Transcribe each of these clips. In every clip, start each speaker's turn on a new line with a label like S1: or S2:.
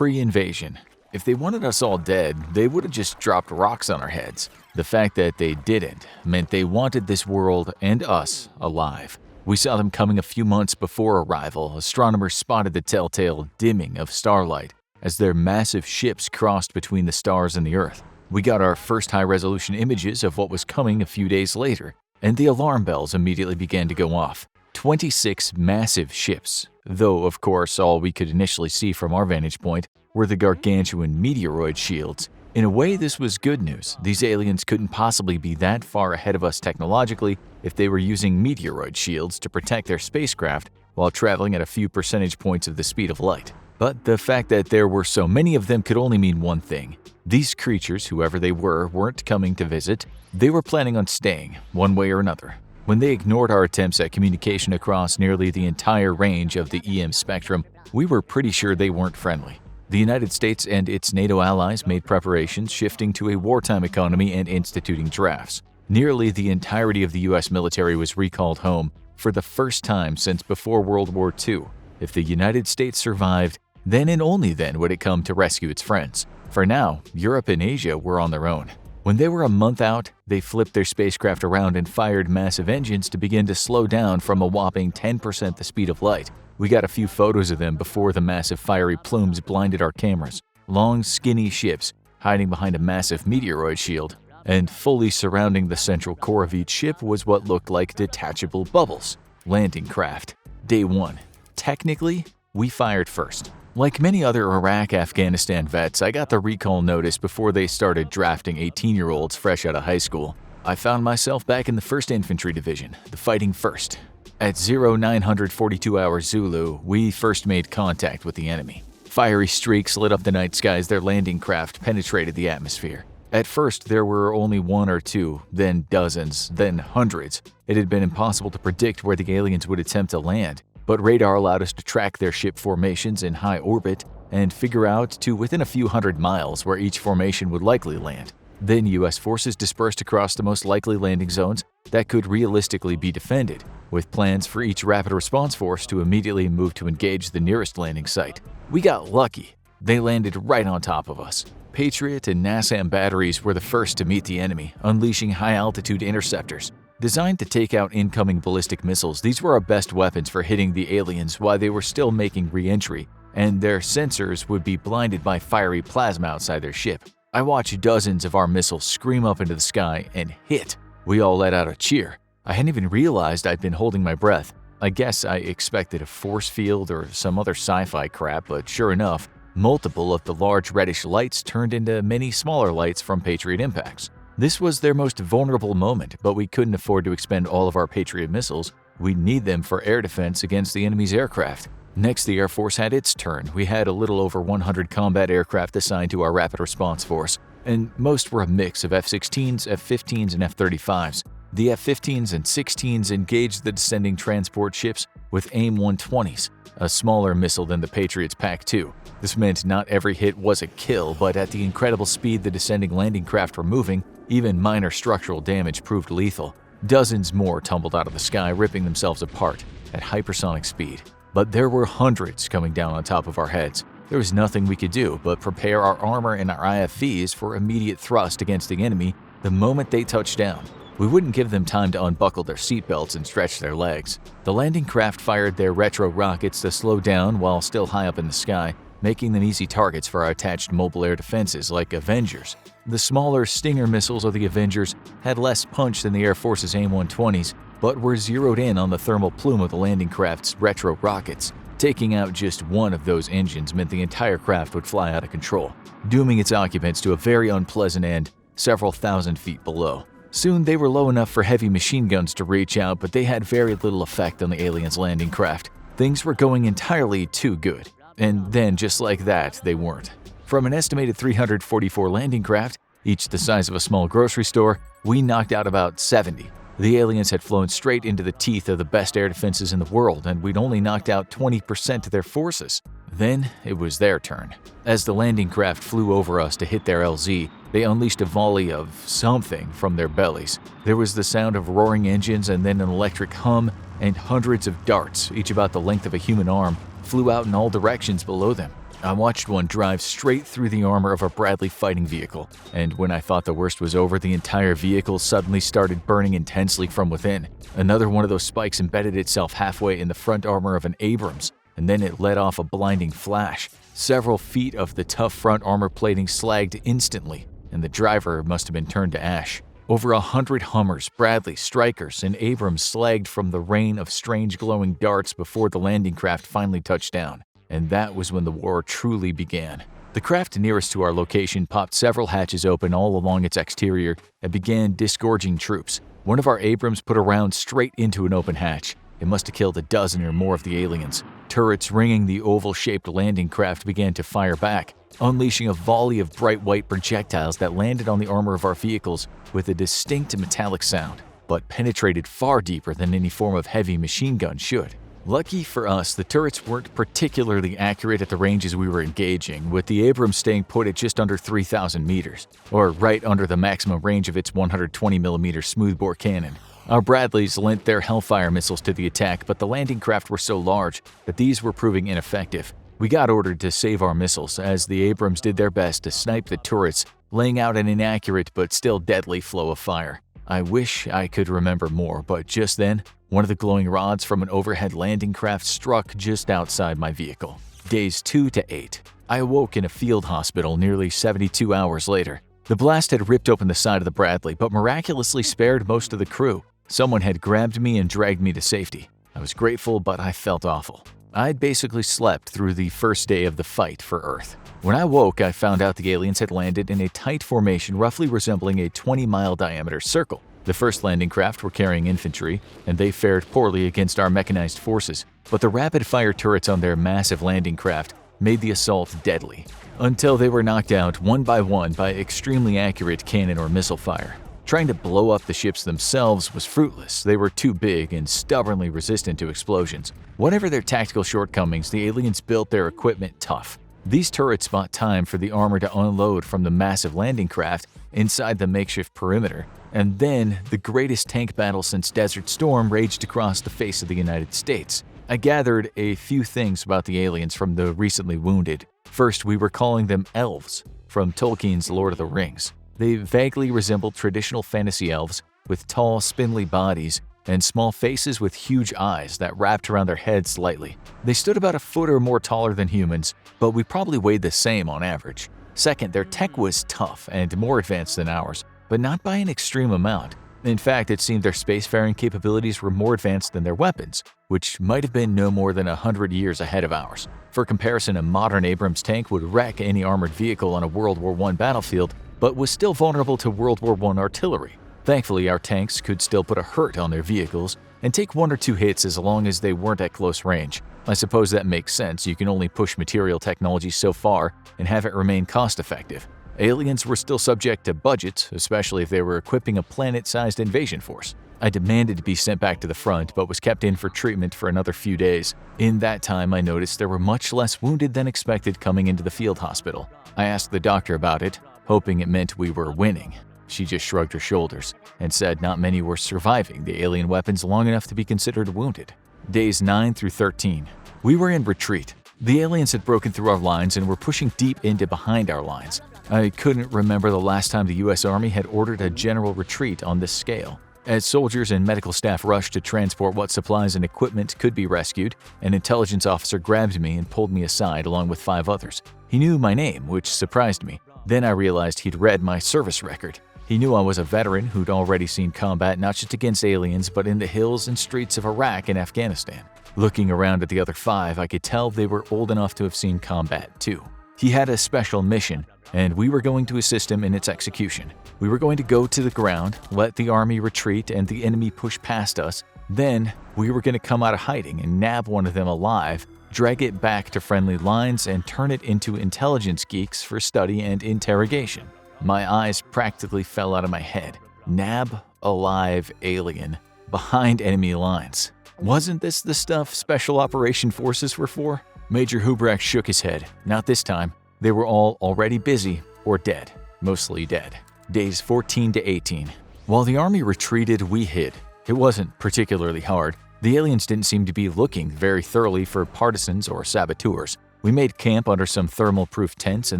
S1: Pre-invasion. If they wanted us all dead, they would have just dropped rocks on our heads. The fact that they didn't meant they wanted this world and us alive. We saw them coming a few months before arrival. Astronomers spotted the telltale dimming of starlight as their massive ships crossed between the stars and the Earth. We got our first high-resolution images of what was coming a few days later, and the alarm bells immediately began to go off. 26 massive ships, though of course all we could initially see from our vantage point were the gargantuan meteoroid shields. In a way, this was good news. These aliens couldn't possibly be that far ahead of us technologically if they were using meteoroid shields to protect their spacecraft while traveling at a few percentage points of the speed of light. But the fact that there were so many of them could only mean one thing. These creatures, whoever they were, weren't coming to visit. They were planning on staying, one way or another. When they ignored our attempts at communication across nearly the entire range of the EM spectrum, we were pretty sure they weren't friendly. The United States and its NATO allies made preparations, shifting to a wartime economy and instituting drafts. Nearly the entirety of the U.S. military was recalled home for the first time since before World War II. If the United States survived, then and only then would it come to rescue its friends. For now, Europe and Asia were on their own. When they were a month out, they flipped their spacecraft around and fired massive engines to begin to slow down from a whopping 10% the speed of light. We got a few photos of them before the massive fiery plumes blinded our cameras. Long, skinny ships hiding behind a massive meteoroid shield, and fully surrounding the central core of each ship was what looked like detachable bubbles. Landing craft. Day 1. Technically, we fired first. Like many other Iraq-Afghanistan vets, I got the recall notice before they started drafting 18-year-olds fresh out of high school. I found myself back in the 1st Infantry Division, the Fighting First. At 0942 hours Zulu, we first made contact with the enemy. Fiery streaks lit up the night sky as their landing craft penetrated the atmosphere. At first, there were only one or two, then dozens, then hundreds. It had been impossible to predict where the aliens would attempt to land, but radar allowed us to track their ship formations in high orbit and figure out to within a few hundred miles where each formation would likely land. Then U.S. forces dispersed across the most likely landing zones that could realistically be defended, with plans for each rapid response force to immediately move to engage the nearest landing site. We got lucky. They landed right on top of us. Patriot and NASAM batteries were the first to meet the enemy, unleashing high-altitude interceptors. Designed to take out incoming ballistic missiles, these were our best weapons for hitting the aliens while they were still making re-entry, and their sensors would be blinded by fiery plasma outside their ship. I watched dozens of our missiles scream up into the sky and hit. We all let out a cheer. I hadn't even realized I'd been holding my breath. I guess I expected a force field or some other sci-fi crap, but sure enough, multiple of the large reddish lights turned into many smaller lights from Patriot impacts. This was their most vulnerable moment, but we couldn't afford to expend all of our Patriot missiles. We'd need them for air defense against the enemy's aircraft. Next, the Air Force had its turn. We had a little over 100 combat aircraft assigned to our Rapid Response Force, and most were a mix of F-16s, F-15s, and F-35s. The F-15s and 16s engaged the descending transport ships with AIM-120s, a smaller missile than the Patriot's PAC-2. This meant not every hit was a kill, but at the incredible speed the descending landing craft were moving, even minor structural damage proved lethal. Dozens more tumbled out of the sky, ripping themselves apart at hypersonic speed. But there were hundreds coming down on top of our heads. There was nothing we could do but prepare our armor and our IFVs for immediate thrust against the enemy the moment they touched down. We wouldn't give them time to unbuckle their seatbelts and stretch their legs. The landing craft fired their retro rockets to slow down while still high up in the sky, making them easy targets for our attached mobile air defenses like Avengers. The smaller Stinger missiles of the Avengers had less punch than the Air Force's AIM-120s, but were zeroed in on the thermal plume of the landing craft's retro rockets. Taking out just one of those engines meant the entire craft would fly out of control, dooming its occupants to a very unpleasant end several thousand feet below. Soon they were low enough for heavy machine guns to reach out, but they had very little effect on the aliens' landing craft. Things were going entirely too good. And then, just like that, they weren't. From an estimated 344 landing craft, each the size of a small grocery store, we knocked out about 70. The aliens had flown straight into the teeth of the best air defenses in the world, and we'd only knocked out 20% of their forces. Then it was their turn. As the landing craft flew over us to hit their LZ, they unleashed a volley of something from their bellies. There was the sound of roaring engines and then an electric hum, and hundreds of darts, each about the length of a human arm, flew out in all directions below them. I watched one drive straight through the armor of a Bradley fighting vehicle, and when I thought the worst was over, the entire vehicle suddenly started burning intensely from within. Another one of those spikes embedded itself halfway in the front armor of an Abrams, and then it let off a blinding flash. Several feet of the tough front armor plating slagged instantly, and the driver must have been turned to ash. Over 100 Hummers, Bradleys, Strykers, and Abrams slagged from the rain of strange glowing darts before the landing craft finally touched down. And that was when the war truly began. The craft nearest to our location popped several hatches open all along its exterior and began disgorging troops. One of our Abrams put a round straight into an open hatch. It must have killed a dozen or more of the aliens. Turrets ringing the oval-shaped landing craft began to fire back, unleashing a volley of bright white projectiles that landed on the armor of our vehicles with a distinct metallic sound, but penetrated far deeper than any form of heavy machine gun should. Lucky for us, the turrets weren't particularly accurate at the ranges we were engaging, with the Abrams staying put at just under 3,000 meters, or right under the maximum range of its 120mm smoothbore cannon. Our Bradleys lent their Hellfire missiles to the attack, but the landing craft were so large that these were proving ineffective. We got ordered to save our missiles, as the Abrams did their best to snipe the turrets, laying out an inaccurate but still deadly flow of fire. I wish I could remember more, but just then, one of the glowing rods from an overhead landing craft struck just outside my vehicle. Days 2 to 8. I awoke in a field hospital nearly 72 hours later. The blast had ripped open the side of the Bradley, but miraculously spared most of the crew. Someone had grabbed me and dragged me to safety. I was grateful, but I felt awful. I'd basically slept through the first day of the fight for Earth. When I woke, I found out the aliens had landed in a tight formation roughly resembling a 20-mile diameter circle. The first landing craft were carrying infantry, and they fared poorly against our mechanized forces, but the rapid-fire turrets on their massive landing craft made the assault deadly, until they were knocked out one by extremely accurate cannon or missile fire. Trying to blow up the ships themselves was fruitless. They were too big and stubbornly resistant to explosions. Whatever their tactical shortcomings, the aliens built their equipment tough. These turrets bought time for the armor to unload from the massive landing craft inside the makeshift perimeter, and then the greatest tank battle since Desert Storm raged across the face of the United States. I gathered a few things about the aliens from the recently wounded. First, we were calling them elves, from Tolkien's Lord of the Rings. They vaguely resembled traditional fantasy elves, with tall, spindly bodies and small faces with huge eyes that wrapped around their heads slightly. They stood about a foot or more taller than humans, but we probably weighed the same on average. Second, their tech was tough and more advanced than ours, but not by an extreme amount. In fact, it seemed their spacefaring capabilities were more advanced than their weapons, which might have been no more than 100 years ahead of ours. For comparison, a modern Abrams tank would wreck any armored vehicle on a World War I battlefield, but was still vulnerable to World War I artillery. Thankfully, our tanks could still put a hurt on their vehicles and take 1 or 2 hits as long as they weren't at close range. I suppose that makes sense. You can only push material technology so far and have it remain cost-effective. Aliens were still subject to budgets, especially if they were equipping a planet-sized invasion force. I demanded to be sent back to the front, but was kept in for treatment for another few days. In that time, I noticed there were much less wounded than expected coming into the field hospital. I asked the doctor about it, hoping it meant we were winning. She just shrugged her shoulders and said not many were surviving the alien weapons long enough to be considered wounded. Days 9 through 13. We were in retreat. The aliens had broken through our lines and were pushing deep into behind our lines. I couldn't remember the last time the U.S. Army had ordered a general retreat on this scale. As soldiers and medical staff rushed to transport what supplies and equipment could be rescued, an intelligence officer grabbed me and pulled me aside along with 5 others. He knew my name, which surprised me. Then I realized he'd read my service record. He knew I was a veteran who'd already seen combat not just against aliens, but in the hills and streets of Iraq and Afghanistan. Looking around at the other 5, I could tell they were old enough to have seen combat too. He had a special mission, and we were going to assist him in its execution. We were going to go to the ground, let the army retreat and the enemy push past us. Then we were going to come out of hiding and nab one of them alive, drag it back to friendly lines, and turn it into intelligence geeks for study and interrogation. My eyes practically fell out of my head. Nab alive alien behind enemy lines. Wasn't this the stuff Special Operation Forces were for? Major Hubrak shook his head. Not this time. They were all already busy or dead. Mostly dead. Days 14 to 18. While the army retreated, we hid. It wasn't particularly hard. The aliens didn't seem to be looking very thoroughly for partisans or saboteurs. We made camp under some thermal-proof tents in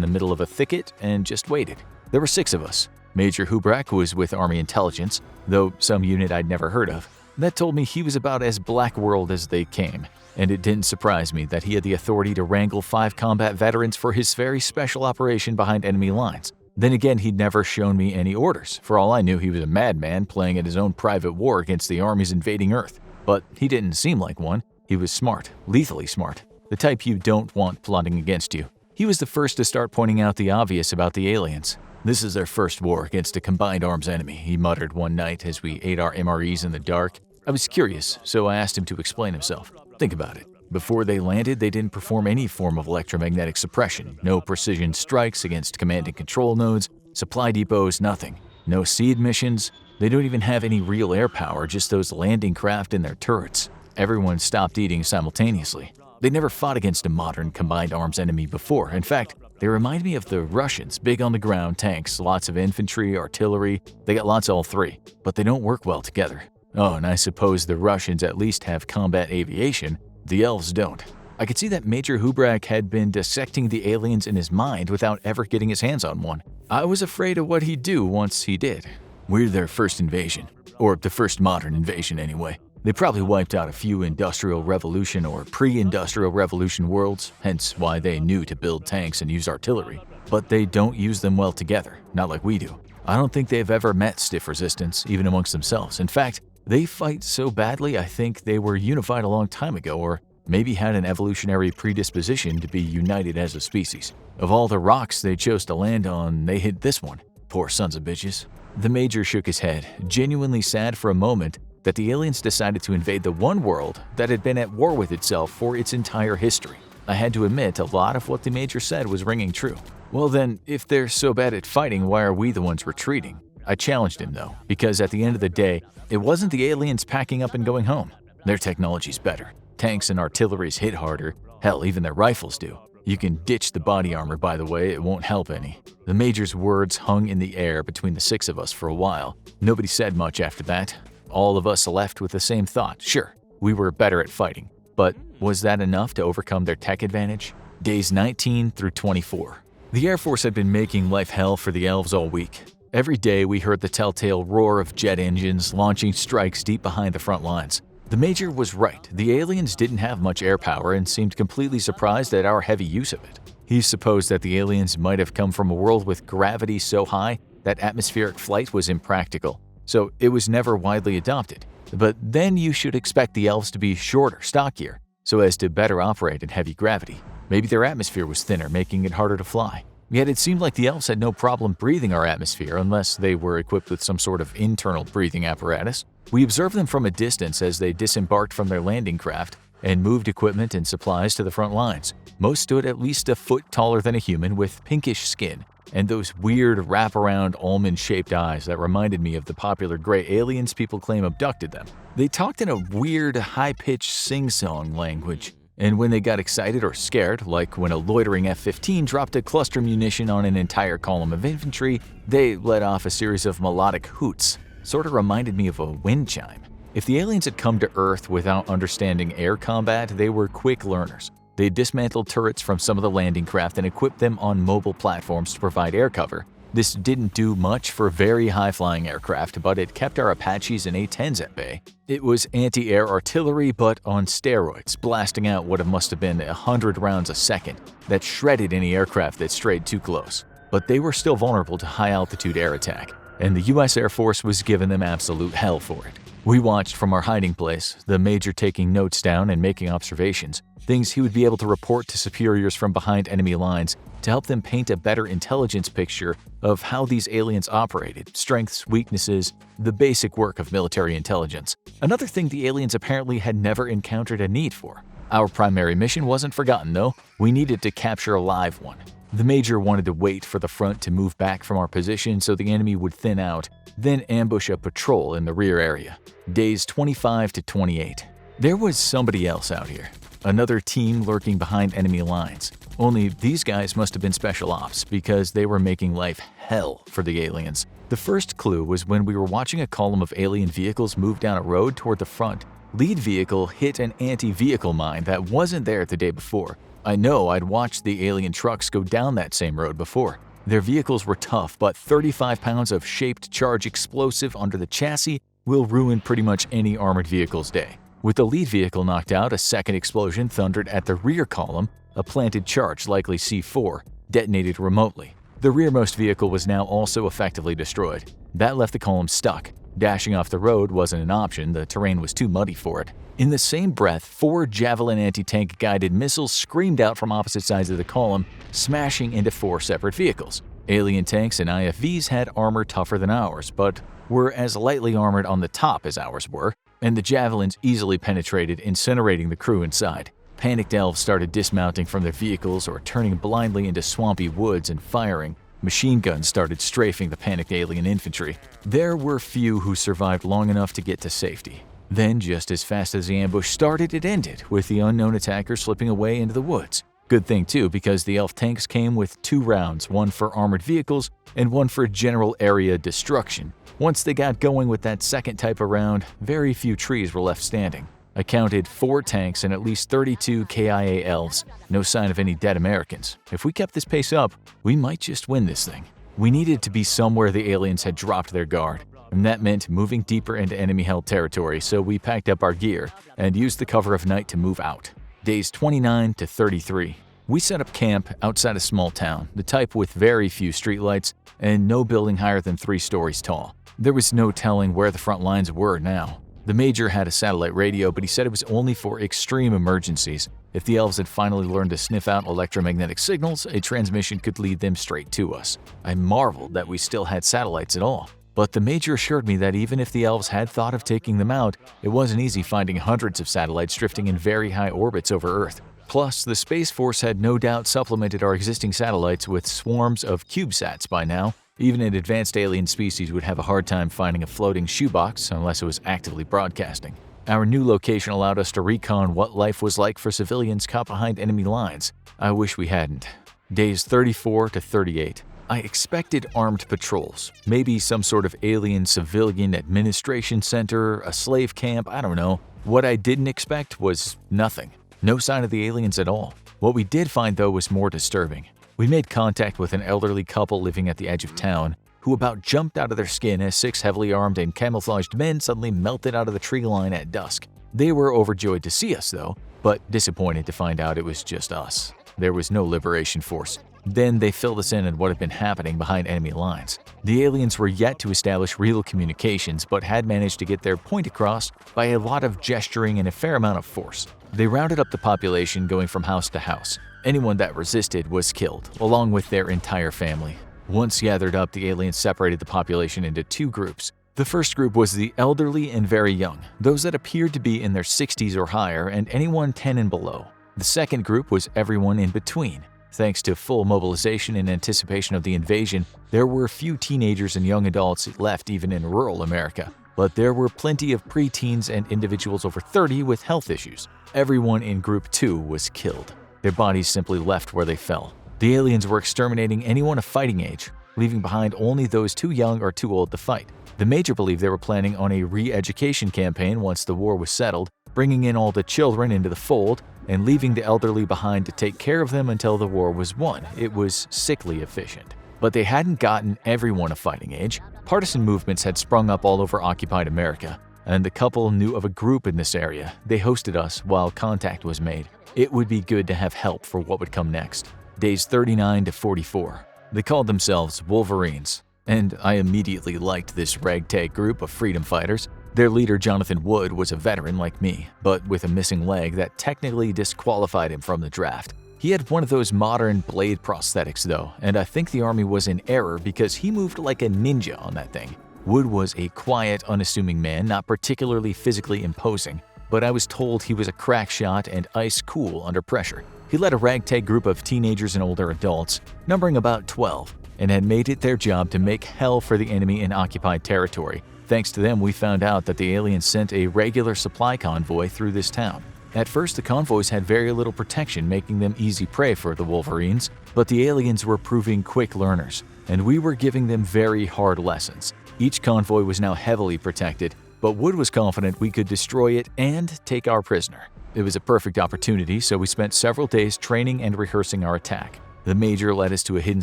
S1: the middle of a thicket and just waited. There were 6 of us. Major Hubrak was with Army Intelligence, though some unit I'd never heard of. That told me he was about as black world as they came, and it didn't surprise me that he had the authority to wrangle 5 combat veterans for his very special operation behind enemy lines. Then again, he'd never shown me any orders. For all I knew, he was a madman playing at his own private war against the armies invading Earth. But he didn't seem like one. He was smart, lethally smart, the type you don't want plotting against you. He was the first to start pointing out the obvious about the aliens. "This is their first war against a combined arms enemy," he muttered one night as we ate our MREs in the dark. I was curious, so I asked him to explain himself. Think about it. Before they landed, they didn't perform any form of electromagnetic suppression. No precision strikes against command and control nodes, supply depots, nothing. No seed missions. They don't even have any real air power, just those landing craft and their turrets. Everyone stopped eating simultaneously. They never fought against a modern combined arms enemy before. In fact, they remind me of the Russians, big on the ground, tanks, lots of infantry, artillery. They got lots of all 3, but they don't work well together. Oh, and I suppose the Russians at least have combat aviation. The elves don't. I could see that Major Hubrak had been dissecting the aliens in his mind without ever getting his hands on one. I was afraid of what he'd do once he did. We're their first invasion. Or the first modern invasion, anyway. They probably wiped out a few Industrial Revolution or pre-Industrial Revolution worlds, hence why they knew to build tanks and use artillery. But they don't use them well together, not like we do. I don't think they've ever met stiff resistance, even amongst themselves. In fact, they fight so badly I think they were unified a long time ago, or maybe had an evolutionary predisposition to be united as a species. Of all the rocks they chose to land on, they hit this one. Poor sons of bitches. The Major shook his head, genuinely sad for a moment that the aliens decided to invade the one world that had been at war with itself for its entire history. I had to admit a lot of what the Major said was ringing true. Well then, if they're so bad at fighting, why are we the ones retreating? I challenged him though, because at the end of the day, it wasn't the aliens packing up and going home. Their technology's better. Tanks and artilleries hit harder. Hell, even their rifles do. You can ditch the body armor, by the way, it won't help any. The Major's words hung in the air between the 6 of us for a while. Nobody said much after that. All of us left with the same thought. Sure, we were better at fighting. But was that enough to overcome their tech advantage? Days 19 through 24. The Air Force had been making life hell for the elves all week. Every day we heard the telltale roar of jet engines launching strikes deep behind the front lines. The Major was right. The aliens didn't have much air power and seemed completely surprised at our heavy use of it. He supposed that the aliens might have come from a world with gravity so high that atmospheric flight was impractical, so it was never widely adopted. But then you should expect the elves to be shorter, stockier, so as to better operate in heavy gravity. Maybe their atmosphere was thinner, making it harder to fly. Yet it seemed like the elves had no problem breathing our atmosphere unless they were equipped with some sort of internal breathing apparatus. We observed them from a distance as they disembarked from their landing craft and moved equipment and supplies to the front lines. Most stood at least a foot taller than a human with pinkish skin and those weird wraparound almond-shaped eyes that reminded me of the popular gray aliens people claim abducted them. They talked in a weird, high-pitched sing-song language. And when they got excited or scared, like when a loitering F-15 dropped a cluster munition on an entire column of infantry, they let off a series of melodic hoots. Sort of reminded me of a wind chime. If the aliens had come to Earth without understanding air combat, they were quick learners. They dismantled turrets from some of the landing craft and equipped them on mobile platforms to provide air cover. This didn't do much for very high-flying aircraft, but it kept our Apaches and A-10s at bay. It was anti-air artillery, but on steroids, blasting out what must have been 100 rounds a second that shredded any aircraft that strayed too close. But they were still vulnerable to high-altitude air attack, and the U.S. Air Force was giving them absolute hell for it. We watched from our hiding place, the Major taking notes down and making observations, things he would be able to report to superiors from behind enemy lines to help them paint a better intelligence picture of how these aliens operated, strengths, weaknesses, the basic work of military intelligence. Another thing the aliens apparently had never encountered a need for. Our primary mission wasn't forgotten though. We needed to capture a live one. The Major wanted to wait for the front to move back from our position so the enemy would thin out, then ambush a patrol in the rear area. Days 25 to 28. There was somebody else out here. Another team lurking behind enemy lines. Only these guys must have been special ops because they were making life hell for the aliens. The first clue was when we were watching a column of alien vehicles move down a road toward the front. Lead vehicle hit an anti-vehicle mine that wasn't there the day before. I know I'd watched the alien trucks go down that same road before. Their vehicles were tough, but 35 pounds of shaped charge explosive under the chassis will ruin pretty much any armored vehicle's day. With the lead vehicle knocked out, a second explosion thundered at the rear column. A planted charge, likely C4, detonated remotely. The rearmost vehicle was now also effectively destroyed. That left the column stuck. Dashing off the road wasn't an option, the terrain was too muddy for it. In the same breath, 4 Javelin anti-tank guided missiles screamed out from opposite sides of the column, smashing into 4 separate vehicles. Alien tanks and IFVs had armor tougher than ours, but were as lightly armored on the top as ours were, and the Javelins easily penetrated, incinerating the crew inside. Panicked elves started dismounting from their vehicles or turning blindly into swampy woods and firing. Machine guns started strafing the panicked alien infantry. There were few who survived long enough to get to safety. Then, just as fast as the ambush started, it ended, with the unknown attacker slipping away into the woods. Good thing too, because the elf tanks came with 2 rounds, one for armored vehicles and one for general area destruction. Once they got going with that second type of round, very few trees were left standing. I counted 4 tanks and at least 32 KIA elves. No sign of any dead Americans. If we kept this pace up, we might just win this thing. We needed to be somewhere the aliens had dropped their guard, and that meant moving deeper into enemy-held territory, so we packed up our gear and used the cover of night to move out. Days 29 to 33. We set up camp outside a small town, the type with very few streetlights and no building higher than 3 stories tall. There was no telling where the front lines were now. The Major had a satellite radio, but he said it was only for extreme emergencies. If the elves had finally learned to sniff out electromagnetic signals, a transmission could lead them straight to us. I marveled that we still had satellites at all. But the Major assured me that even if the elves had thought of taking them out, it wasn't easy finding hundreds of satellites drifting in very high orbits over Earth. Plus, the Space Force had no doubt supplemented our existing satellites with swarms of CubeSats by now. Even an advanced alien species would have a hard time finding a floating shoebox unless it was actively broadcasting. Our new location allowed us to recon what life was like for civilians caught behind enemy lines. I wish we hadn't. Days 34 to 38. I expected armed patrols, maybe some sort of alien civilian administration center, a slave camp, I don't know. What I didn't expect was nothing. No sign of the aliens at all. What we did find, though, was more disturbing. We made contact with an elderly couple living at the edge of town, who about jumped out of their skin as 6 heavily armed and camouflaged men suddenly melted out of the tree line at dusk. They were overjoyed to see us, though, but disappointed to find out it was just us. There was no liberation force. Then they filled us in on what had been happening behind enemy lines. The aliens were yet to establish real communications, but had managed to get their point across by a lot of gesturing and a fair amount of force. They rounded up the population, going from house to house. Anyone that resisted was killed, along with their entire family. Once gathered up, the aliens separated the population into 2 groups. The first group was the elderly and very young, those that appeared to be in their 60s or higher, and anyone 10 and below. The second group was everyone in between. Thanks to full mobilization in anticipation of the invasion, there were few teenagers and young adults left even in rural America. But there were plenty of preteens and individuals over 30 with health issues. Everyone in Group 2 was killed. Their bodies simply left where they fell. The aliens were exterminating anyone of fighting age, leaving behind only those too young or too old to fight. The Major believed they were planning on a re-education campaign once the war was settled, bringing in all the children into the fold and leaving the elderly behind to take care of them until the war was won. It was sickly efficient. But they hadn't gotten everyone of fighting age. Partisan movements had sprung up all over occupied America, and the couple knew of a group in this area. They hosted us while contact was made. It would be good to have help for what would come next. Days 39 to 44. They called themselves Wolverines, and I immediately liked this ragtag group of freedom fighters. Their leader, Jonathan Wood, was a veteran like me, but with a missing leg that technically disqualified him from the draft. He had one of those modern blade prosthetics though, and I think the army was in error because he moved like a ninja on that thing. Wood was a quiet, unassuming man, not particularly physically imposing, but I was told he was a crack shot and ice cool under pressure. He led a ragtag group of teenagers and older adults, numbering about 12, and had made it their job to make hell for the enemy in occupied territory. Thanks to them, we found out that the aliens sent a regular supply convoy through this town. At first, the convoys had very little protection, making them easy prey for the Wolverines, but the aliens were proving quick learners, and we were giving them very hard lessons. Each convoy was now heavily protected, but Wood was confident we could destroy it and take our prisoner. It was a perfect opportunity, so we spent several days training and rehearsing our attack. The Major led us to a hidden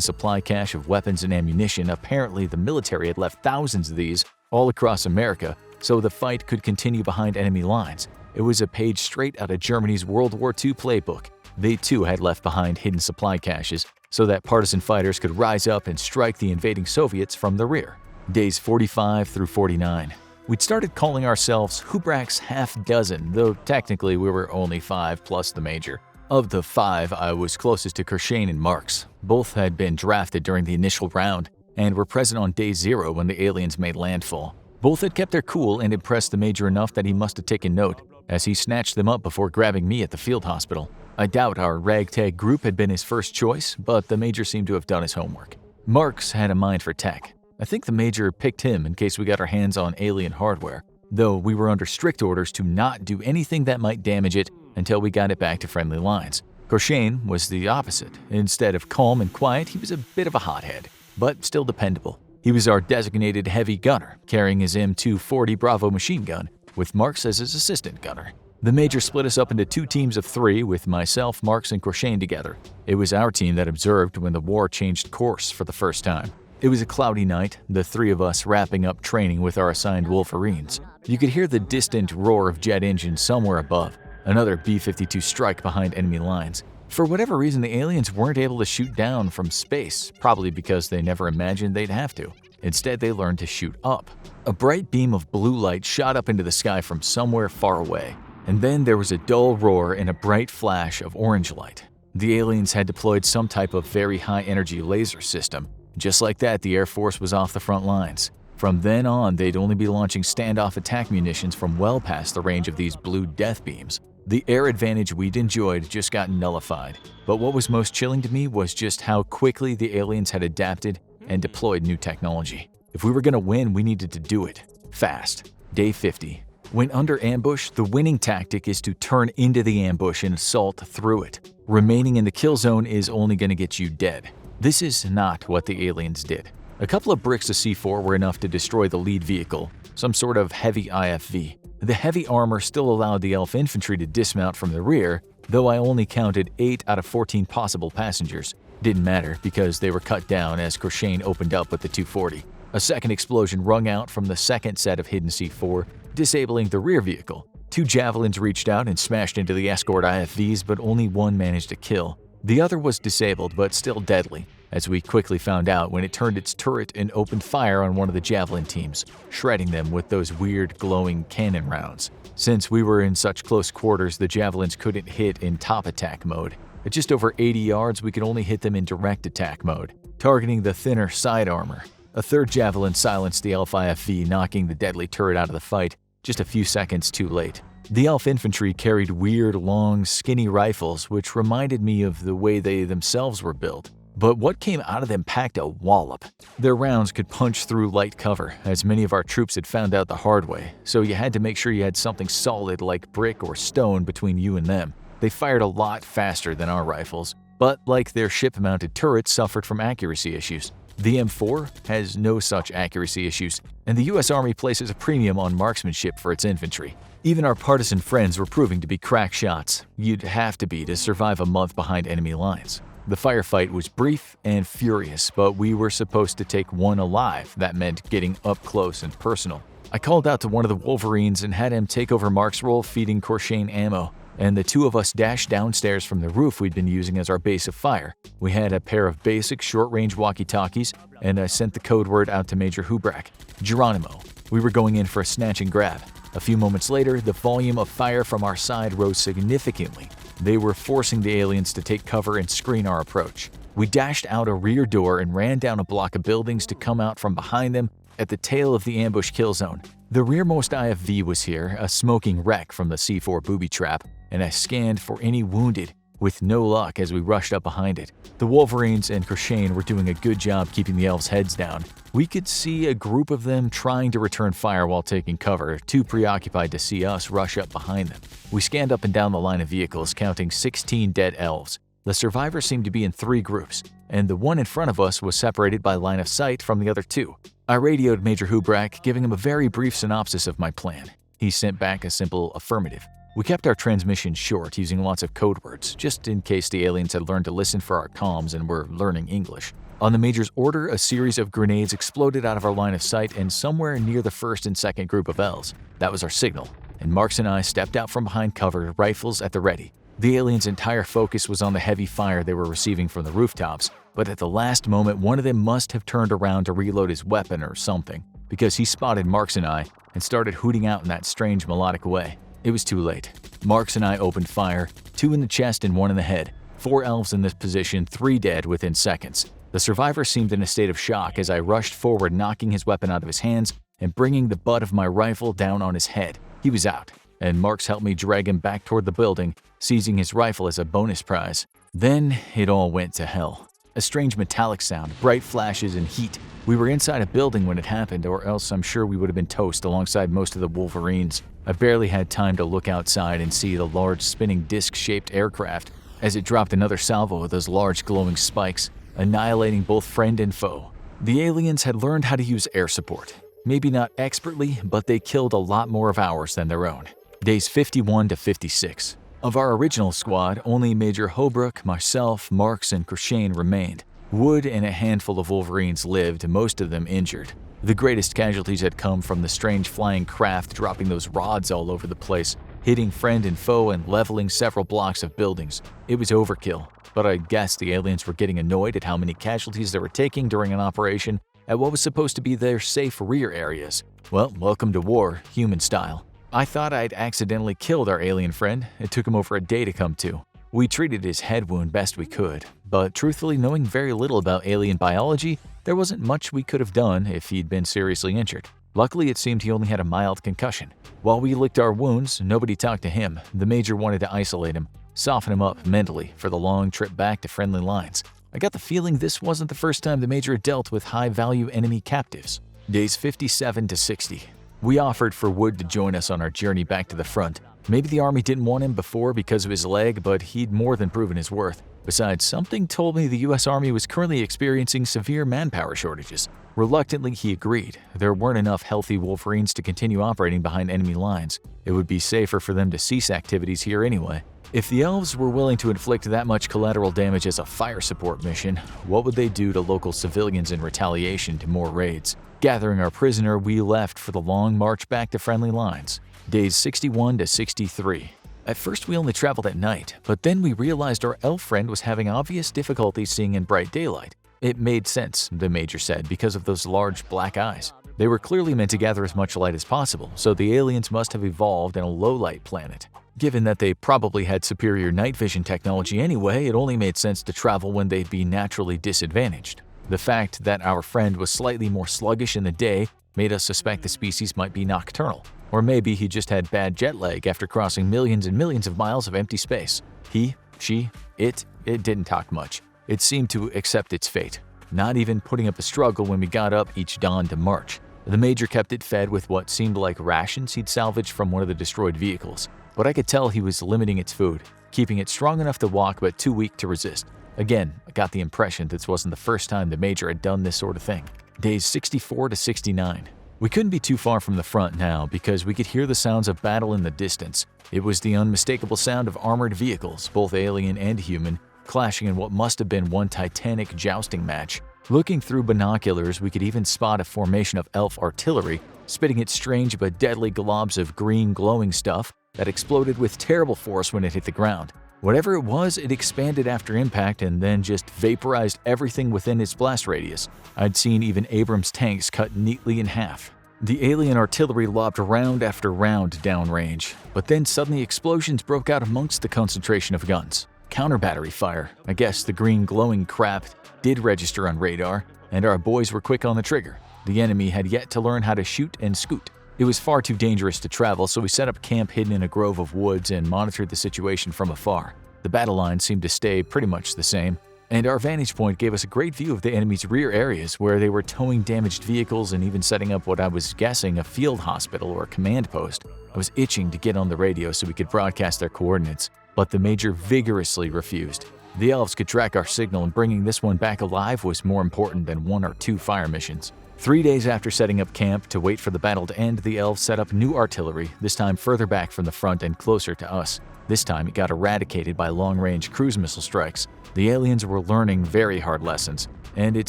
S1: supply cache of weapons and ammunition. Apparently, the military had left thousands of these all across America, so the fight could continue behind enemy lines. It was a page straight out of Germany's World War II playbook. They too had left behind hidden supply caches so that partisan fighters could rise up and strike the invading Soviets from the rear. Days 45 through 49. We'd started calling ourselves Hubrak's half dozen, though technically we were only 5 plus the Major. Of the 5, I was closest to Kershane and Marks. Both had been drafted during the initial round and were present on day 0 when the aliens made landfall. Both had kept their cool and impressed the Major enough that he must have taken note, as he snatched them up before grabbing me at the field hospital. I doubt our ragtag group had been his first choice, but the Major seemed to have done his homework. Marks had a mind for tech. I think the Major picked him in case we got our hands on alien hardware, though we were under strict orders to not do anything that might damage it until we got it back to friendly lines. Kershane was the opposite. Instead of calm and quiet, he was a bit of a hothead, but still dependable. He was our designated heavy gunner, carrying his M240 Bravo machine gun, with Marks as his assistant gunner. The Major split us up into 2 teams of 3, with myself, Marks, and Kershane together. It was our team that observed when the war changed course for the first time. It was a cloudy night, the 3 of us wrapping up training with our assigned Wolverines. You could hear the distant roar of jet engines somewhere above, another B-52 strike behind enemy lines. For whatever reason, the aliens weren't able to shoot down from space, probably because they never imagined they'd have to. Instead, they learned to shoot up. A bright beam of blue light shot up into the sky from somewhere far away, and then there was a dull roar and a bright flash of orange light. The aliens had deployed some type of very high-energy laser system. Just like that, the Air Force was off the front lines. From then on, they'd only be launching standoff attack munitions from well past the range of these blue death beams. The air advantage we'd enjoyed just got nullified. But what was most chilling to me was just how quickly the aliens had adapted and deployed new technology. If we were going to win, we needed to do it fast. Day 50. When under ambush, the winning tactic is to turn into the ambush and assault through it. Remaining in the kill zone is only going to get you dead. This is not what the aliens did. A couple of bricks of C4 were enough to destroy the lead vehicle, some sort of heavy IFV. The heavy armor still allowed the elf infantry to dismount from the rear, though I only counted 8 out of 14 possible passengers. Didn't matter because they were cut down as Kershane opened up with the 240. A second explosion rung out from the second set of hidden C4, disabling the rear vehicle. 2 javelins reached out and smashed into the escort IFVs, but only one managed to kill. The other was disabled but still deadly, as we quickly found out when it turned its turret and opened fire on one of the javelin teams, shredding them with those weird glowing cannon rounds. Since we were in such close quarters, the javelins couldn't hit in top attack mode. At just over 80 yards, we could only hit them in direct attack mode, targeting the thinner side armor. A third javelin silenced the elf IFV, knocking the deadly turret out of the fight just a few seconds too late. The elf infantry carried weird, long, skinny rifles, which reminded me of the way they themselves were built. But what came out of them packed a wallop. Their rounds could punch through light cover, as many of our troops had found out the hard way, so you had to make sure you had something solid like brick or stone between you and them. They fired a lot faster than our rifles, but like their ship-mounted turrets, suffered from accuracy issues. The M4 has no such accuracy issues, and the US Army places a premium on marksmanship for its infantry. Even our partisan friends were proving to be crack shots. You'd have to be to survive a month behind enemy lines. The firefight was brief and furious, but we were supposed to take one alive. That meant getting up close and personal. I called out to one of the Wolverines and had him take over Mark's role feeding Kershane ammo, and the 2 of us dashed downstairs from the roof we'd been using as our base of fire. We had a pair of basic short-range walkie-talkies, and I sent the code word out to Major Hubrak, Geronimo. We were going in for a snatch and grab. A few moments later, the volume of fire from our side rose significantly. They were forcing the aliens to take cover and screen our approach. We dashed out a rear door and ran down a block of buildings to come out from behind them at the tail of the ambush kill zone. The rearmost IFV was here, a smoking wreck from the C4 booby trap, and I scanned for any wounded, with no luck as we rushed up behind it. The Wolverines and Kershane were doing a good job keeping the elves' heads down. We could see a group of them trying to return fire while taking cover, too preoccupied to see us rush up behind them. We scanned up and down the line of vehicles, counting 16 dead elves. The survivors seemed to be in 3 groups, and the one in front of us was separated by line of sight from the other 2. I radioed Major Hubrak, giving him a very brief synopsis of my plan. He sent back a simple affirmative. We kept our transmission short using lots of code words, just in case the aliens had learned to listen for our comms and were learning English. On the Major's order, a series of grenades exploded out of our line of sight and somewhere near the first and second group of elves. That was our signal, and Marks and I stepped out from behind cover, rifles at the ready. The aliens' entire focus was on the heavy fire they were receiving from the rooftops, but at the last moment one of them must have turned around to reload his weapon or something, because he spotted Marks and I and started hooting out in that strange melodic way. It was too late. Marks and I opened fire, 2 in the chest and 1 in the head. 4 elves in this position, 3 dead within seconds. The survivor seemed in a state of shock as I rushed forward, knocking his weapon out of his hands and bringing the butt of my rifle down on his head. He was out, and Marks helped me drag him back toward the building, seizing his rifle as a bonus prize. Then it all went to hell. A strange metallic sound, bright flashes, and heat. We were inside a building when it happened, or else I'm sure we would have been toast alongside most of the Wolverines. I barely had time to look outside and see the large spinning disc-shaped aircraft as it dropped another salvo of those large glowing spikes, annihilating both friend and foe. The aliens had learned how to use air support. Maybe not expertly, but they killed a lot more of ours than their own. Days 51 to 56. Of our original squad, only Major Holbrook, myself, Marks, and Crashane remained. Wood and a handful of Wolverines lived, most of them injured. The greatest casualties had come from the strange flying craft dropping those rods all over the place, hitting friend and foe and leveling several blocks of buildings. It was overkill, but I guess the aliens were getting annoyed at how many casualties they were taking during an operation at what was supposed to be their safe rear areas. Well, welcome to war, human style. I thought I'd accidentally killed our alien friend. It took him over a day to come to. We treated his head wound best we could, but truthfully, knowing very little about alien biology, there wasn't much we could have done if he'd been seriously injured. Luckily, it seemed he only had a mild concussion. While we licked our wounds, nobody talked to him. The Major wanted to isolate him, soften him up mentally for the long trip back to friendly lines. I got the feeling this wasn't the first time the Major had dealt with high-value enemy captives. Days 57 to 60. We offered for Wood to join us on our journey back to the front. Maybe the army didn't want him before because of his leg, but he'd more than proven his worth. Besides, something told me the US Army was currently experiencing severe manpower shortages. Reluctantly, he agreed. There weren't enough healthy Wolverines to continue operating behind enemy lines. It would be safer for them to cease activities here anyway. If the elves were willing to inflict that much collateral damage as a fire support mission, what would they do to local civilians in retaliation to more raids? Gathering our prisoner, we left for the long march back to friendly lines. Days 61 to 63. At first we only traveled at night, but then we realized our elf friend was having obvious difficulty seeing in bright daylight. It made sense, the Major said, because of those large black eyes. They were clearly meant to gather as much light as possible, so the aliens must have evolved in a low-light planet. Given that they probably had superior night vision technology anyway, it only made sense to travel when they'd be naturally disadvantaged. The fact that our friend was slightly more sluggish in the day made us suspect the species might be nocturnal. Or maybe he just had bad jet lag after crossing millions and millions of miles of empty space. He, she, it didn't talk much. It seemed to accept its fate, not even putting up a struggle when we got up each dawn to march. The Major kept it fed with what seemed like rations he'd salvaged from one of the destroyed vehicles, but I could tell he was limiting its food, keeping it strong enough to walk but too weak to resist. Again, I got the impression this wasn't the first time the Major had done this sort of thing. Days 64 to 69. We couldn't be too far from the front now because we could hear the sounds of battle in the distance. It was the unmistakable sound of armored vehicles, both alien and human, clashing in what must have been one titanic jousting match. Looking through binoculars, we could even spot a formation of elf artillery, spitting its strange but deadly globs of green glowing stuff that exploded with terrible force when it hit the ground. Whatever it was, it expanded after impact and then just vaporized everything within its blast radius. I'd seen even Abrams tanks cut neatly in half. The alien artillery lobbed round after round downrange, but then suddenly explosions broke out amongst the concentration of guns. Counter-battery fire. I guess the green glowing crap did register on radar, and our boys were quick on the trigger. The enemy had yet to learn how to shoot and scoot. It was far too dangerous to travel, so we set up camp hidden in a grove of woods and monitored the situation from afar. The battle line seemed to stay pretty much the same, and our vantage point gave us a great view of the enemy's rear areas where they were towing damaged vehicles and even setting up what I was guessing a field hospital or a command post. I was itching to get on the radio so we could broadcast their coordinates, but the Major vigorously refused. The elves could track our signal, and bringing this one back alive was more important than 1 or 2 fire missions. 3 days after setting up camp to wait for the battle to end, the elves set up new artillery, this time further back from the front and closer to us. This time it got eradicated by long-range cruise missile strikes. The aliens were learning very hard lessons, and it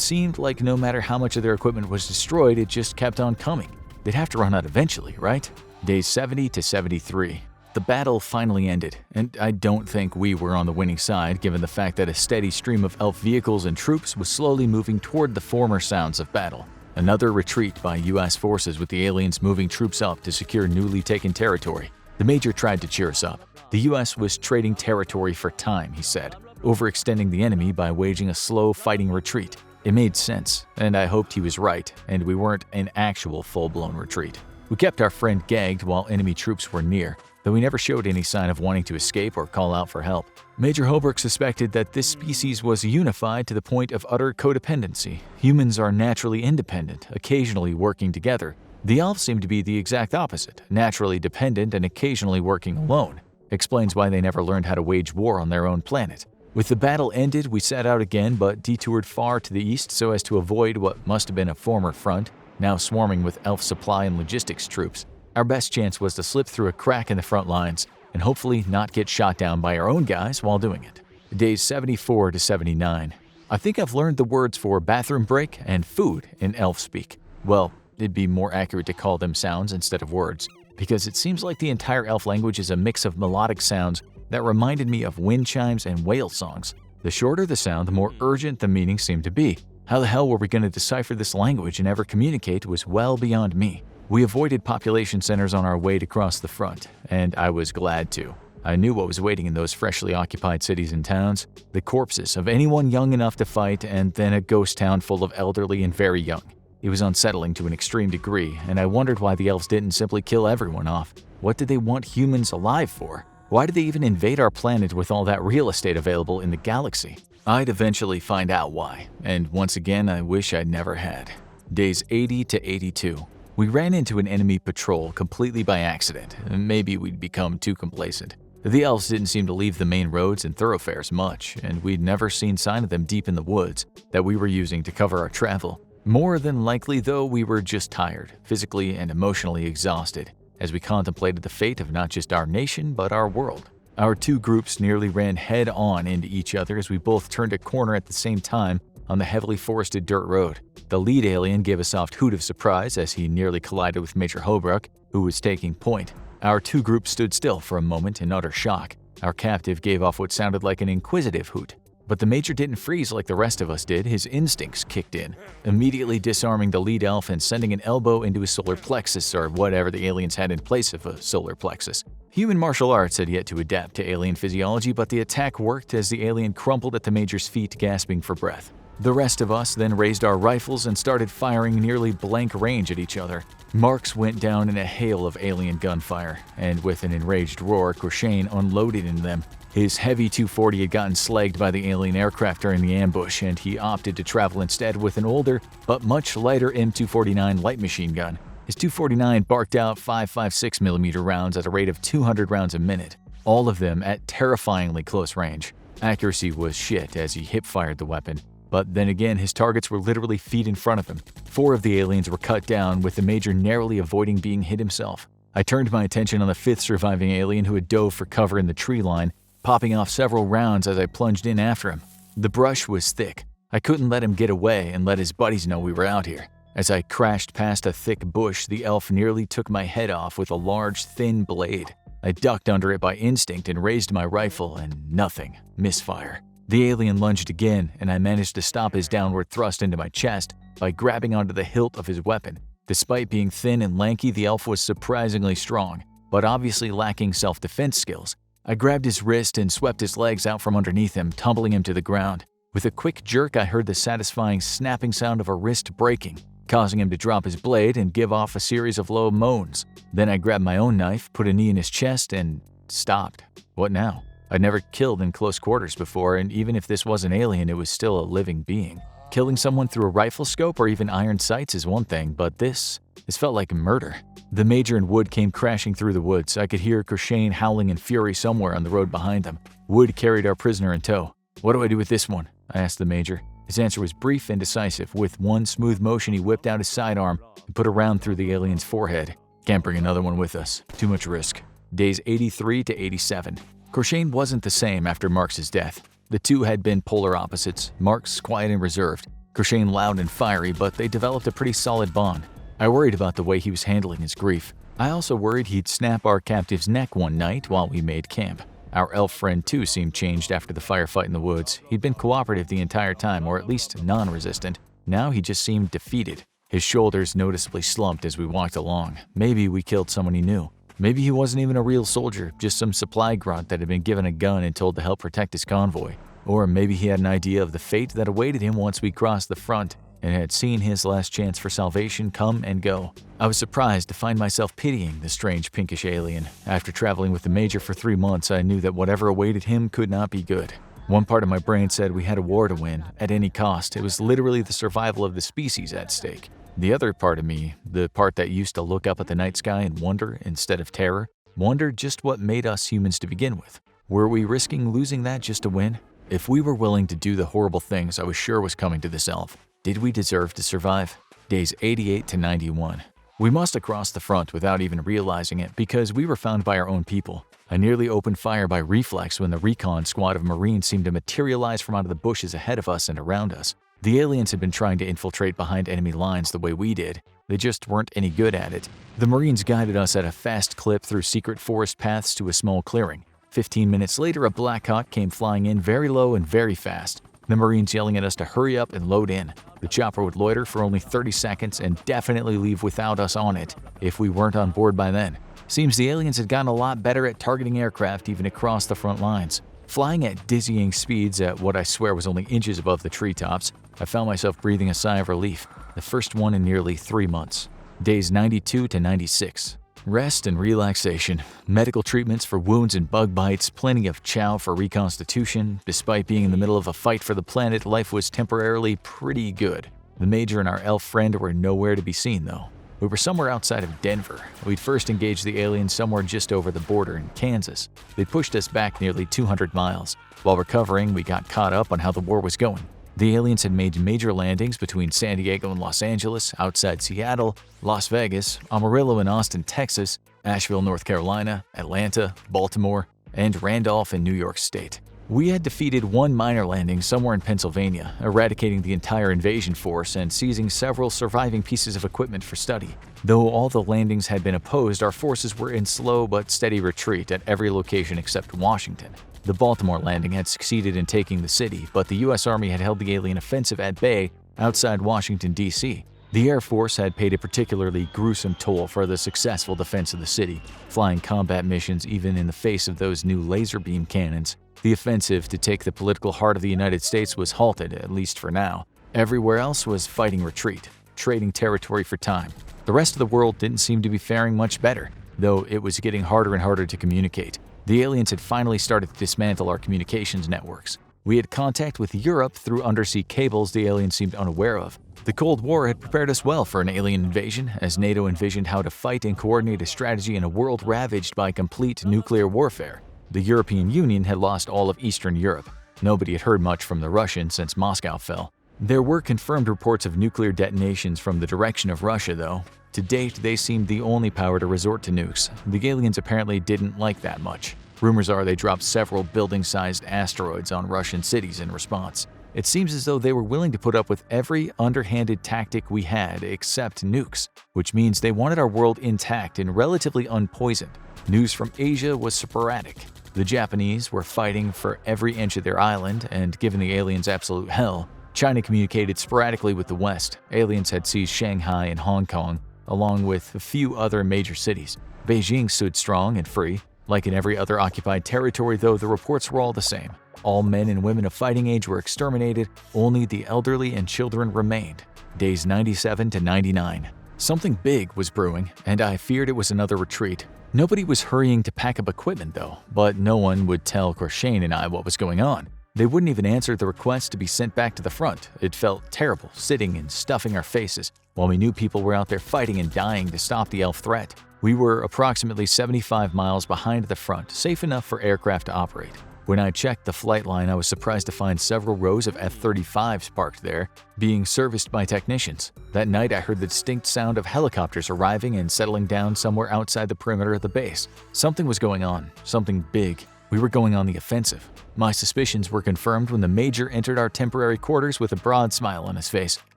S1: seemed like no matter how much of their equipment was destroyed, it just kept on coming. They'd have to run out eventually, right? Days 70 to 73. The battle finally ended, and I don't think we were on the winning side given the fact that a steady stream of elf vehicles and troops was slowly moving toward the former sounds of battle. Another retreat by US forces with the aliens moving troops up to secure newly taken territory. The Major tried to cheer us up. The US was trading territory for time, he said, overextending the enemy by waging a slow fighting retreat. It made sense, and I hoped he was right, and we weren't an actual full-blown retreat. We kept our friend gagged while enemy troops were near, though he never showed any sign of wanting to escape or call out for help. Major Holbrook suspected that this species was unified to the point of utter codependency. Humans are naturally independent, occasionally working together. The elves seem to be the exact opposite, naturally dependent and occasionally working alone. Explains why they never learned how to wage war on their own planet. With the battle ended, we set out again but detoured far to the east so as to avoid what must have been a former front, now swarming with elf supply and logistics troops. Our best chance was to slip through a crack in the front lines and hopefully not get shot down by our own guys while doing it. Days 74 to 79. I think I've learned the words for bathroom break and food in elf speak. Well, it'd be more accurate to call them sounds instead of words, because it seems like the entire elf language is a mix of melodic sounds that reminded me of wind chimes and whale songs. The shorter the sound, the more urgent the meaning seemed to be. How the hell were we going to decipher this language and ever communicate was well beyond me. We avoided population centers on our way to cross the front, and I was glad to. I knew what was waiting in those freshly occupied cities and towns, the corpses of anyone young enough to fight, and then a ghost town full of elderly and very young. It was unsettling to an extreme degree, and I wondered why the elves didn't simply kill everyone off. What did they want humans alive for? Why did they even invade our planet with all that real estate available in the galaxy? I'd eventually find out why, and once again I wish I'd never had. Days 80 to 82. We ran into an enemy patrol completely by accident, and maybe we'd become too complacent. The elves didn't seem to leave the main roads and thoroughfares much, and we'd never seen sign of them deep in the woods that we were using to cover our travel. More than likely, though, we were just tired, physically and emotionally exhausted, as we contemplated the fate of not just our nation, but our world. Our two groups nearly ran head-on into each other as we both turned a corner at the same time on the heavily forested dirt road. The lead alien gave a soft hoot of surprise as he nearly collided with Major Holbrook, who was taking point. Our two groups stood still for a moment in utter shock. Our captive gave off what sounded like an inquisitive hoot. But the Major didn't freeze like the rest of us did. His instincts kicked in, immediately disarming the lead elf and sending an elbow into his solar plexus, or whatever the aliens had in place of a solar plexus. Human martial arts had yet to adapt to alien physiology, but the attack worked as the alien crumpled at the Major's feet, gasping for breath. The rest of us then raised our rifles and started firing nearly blank range at each other. Marks went down in a hail of alien gunfire, and with an enraged roar, Crochet unloaded into them. His heavy 240 had gotten slagged by the alien aircraft during the ambush, and he opted to travel instead with an older but much lighter M249 light machine gun. His 249 barked out 5.56mm rounds at a rate of 200 rounds a minute, all of them at terrifyingly close range. Accuracy was shit as he hip-fired the weapon, but then again his targets were literally feet in front of him. 4 of the aliens were cut down, with the Major narrowly avoiding being hit himself. I turned my attention on the 5th surviving alien who had dove for cover in the tree line, popping off several rounds as I plunged in after him. The brush was thick. I couldn't let him get away and let his buddies know we were out here. As I crashed past a thick bush, the elf nearly took my head off with a large, thin blade. I ducked under it by instinct and raised my rifle, and nothing. Misfire. The alien lunged again, and I managed to stop his downward thrust into my chest by grabbing onto the hilt of his weapon. Despite being thin and lanky, the elf was surprisingly strong, but obviously lacking self-defense skills. I grabbed his wrist and swept his legs out from underneath him, tumbling him to the ground. With a quick jerk, I heard the satisfying snapping sound of a wrist breaking, causing him to drop his blade and give off a series of low moans. Then I grabbed my own knife, put a knee in his chest, and stopped. What now? I'd never killed in close quarters before, and even if this was an alien, it was still a living being. Killing someone through a rifle scope or even iron sights is one thing, but this felt like murder. The Major and Wood came crashing through the woods. I could hear Crochet howling in fury somewhere on the road behind them. Wood carried our prisoner in tow. "What do I do with this one?" I asked the Major. His answer was brief and decisive. With one smooth motion, he whipped out his sidearm and put a round through the alien's forehead. Can't bring another one with us. Too much risk. Days 83 to 87. Khorshane wasn't the same after Mark's death. The two had been polar opposites. Mark's quiet and reserved, Khorshane loud and fiery, but they developed a pretty solid bond. I worried about the way he was handling his grief. I also worried he'd snap our captive's neck one night while we made camp. Our elf friend too seemed changed after the firefight in the woods. He'd been cooperative the entire time, or at least non-resistant. Now he just seemed defeated. His shoulders noticeably slumped as we walked along. Maybe we killed someone he knew. Maybe he wasn't even a real soldier, just some supply grunt that had been given a gun and told to help protect his convoy. Or maybe he had an idea of the fate that awaited him once we crossed the front and had seen his last chance for salvation come and go. I was surprised to find myself pitying the strange pinkish alien. After traveling with the Major for 3 months, I knew that whatever awaited him could not be good. One part of my brain said we had a war to win, at any cost. It was literally the survival of the species at stake. The other part of me, the part that used to look up at the night sky and wonder instead of terror, wondered just what made us humans to begin with. Were we risking losing that just to win? If we were willing to do the horrible things I was sure was coming to this elf, did we deserve to survive? Days 88 to 91. We must have crossed the front without even realizing it because we were found by our own people. I nearly opened fire by reflex when the recon squad of Marines seemed to materialize from out of the bushes ahead of us and around us. The aliens had been trying to infiltrate behind enemy lines the way we did. They just weren't any good at it. The Marines guided us at a fast clip through secret forest paths to a small clearing. 15 minutes later, a Black Hawk came flying in very low and very fast. The Marines yelling at us to hurry up and load in. The chopper would loiter for only 30 seconds and definitely leave without us on it if we weren't on board by then. Seems the aliens had gotten a lot better at targeting aircraft even across the front lines. Flying at dizzying speeds at what I swear was only inches above the treetops, I found myself breathing a sigh of relief, the first one in nearly 3 months. Days 92 to 96. Rest and relaxation, medical treatments for wounds and bug bites, plenty of chow for reconstitution. Despite being in the middle of a fight for the planet, life was temporarily pretty good. The Major and our elf friend were nowhere to be seen, though. We were somewhere outside of Denver. We'd first engaged the aliens somewhere just over the border in Kansas. They pushed us back nearly 200 miles. While recovering, we got caught up on how the war was going. The aliens had made major landings between San Diego and Los Angeles, outside Seattle, Las Vegas, Amarillo and Austin, Texas, Asheville, North Carolina, Atlanta, Baltimore, and Randolph in New York State. We had defeated one minor landing somewhere in Pennsylvania, eradicating the entire invasion force and seizing several surviving pieces of equipment for study. Though all the landings had been opposed, our forces were in slow but steady retreat at every location except Washington. The Baltimore landing had succeeded in taking the city, but the U.S. Army had held the alien offensive at bay outside Washington, D.C. The Air Force had paid a particularly gruesome toll for the successful defense of the city, flying combat missions even in the face of those new laser beam cannons. The offensive to take the political heart of the United States was halted, at least for now. Everywhere else was fighting retreat, trading territory for time. The rest of the world didn't seem to be faring much better, though it was getting harder and harder to communicate. The aliens had finally started to dismantle our communications networks. We had contact with Europe through undersea cables the aliens seemed unaware of. The Cold War had prepared us well for an alien invasion, as NATO envisioned how to fight and coordinate a strategy in a world ravaged by complete nuclear warfare. The European Union had lost all of Eastern Europe. Nobody had heard much from the Russians since Moscow fell. There were confirmed reports of nuclear detonations from the direction of Russia, though. To date, they seemed the only power to resort to nukes. The aliens apparently didn't like that much. Rumors are they dropped several building-sized asteroids on Russian cities in response. It seems as though they were willing to put up with every underhanded tactic we had except nukes, which means they wanted our world intact and relatively unpoisoned. News from Asia was sporadic. The Japanese were fighting for every inch of their island, and given the aliens absolute hell, China communicated sporadically with the West. Aliens had seized Shanghai and Hong Kong, along with a few other major cities. Beijing stood strong and free. Like in every other occupied territory, though, the reports were all the same. All men and women of fighting age were exterminated, only the elderly and children remained. Days 97 to 99. Something big was brewing, and I feared it was another retreat. Nobody was hurrying to pack up equipment, though, but no one would tell Khorshane and I what was going on. They wouldn't even answer the request to be sent back to the front. It felt terrible, sitting and stuffing our faces, while we knew people were out there fighting and dying to stop the elf threat. We were approximately 75 miles behind the front, safe enough for aircraft to operate. When I checked the flight line, I was surprised to find several rows of F-35s parked there, being serviced by technicians. That night, I heard the distinct sound of helicopters arriving and settling down somewhere outside the perimeter of the base. Something was going on, something big. We were going on the offensive. My suspicions were confirmed when the Major entered our temporary quarters with a broad smile on his face.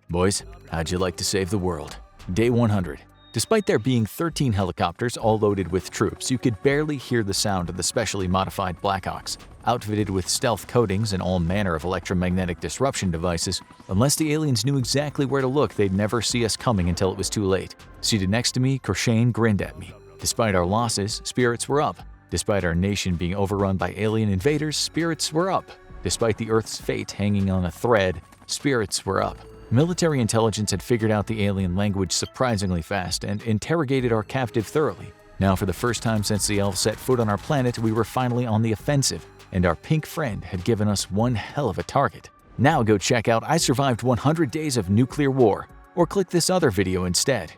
S1: "Boys, how'd you like to save the world?" Day 100. Despite there being 13 helicopters all loaded with troops, you could barely hear the sound of the specially modified Blackhawks. Outfitted with stealth coatings and all manner of electromagnetic disruption devices, unless the aliens knew exactly where to look, they'd never see us coming until it was too late. Seated next to me, Crochet grinned at me. Despite our losses, spirits were up. Despite our nation being overrun by alien invaders, spirits were up. Despite the Earth's fate hanging on a thread, spirits were up. Military intelligence had figured out the alien language surprisingly fast and interrogated our captive thoroughly. Now, for the first time since the elves set foot on our planet, we were finally on the offensive, and our pink friend had given us one hell of a target. Now go check out I Survived 100 Days of Nuclear War, or click this other video instead.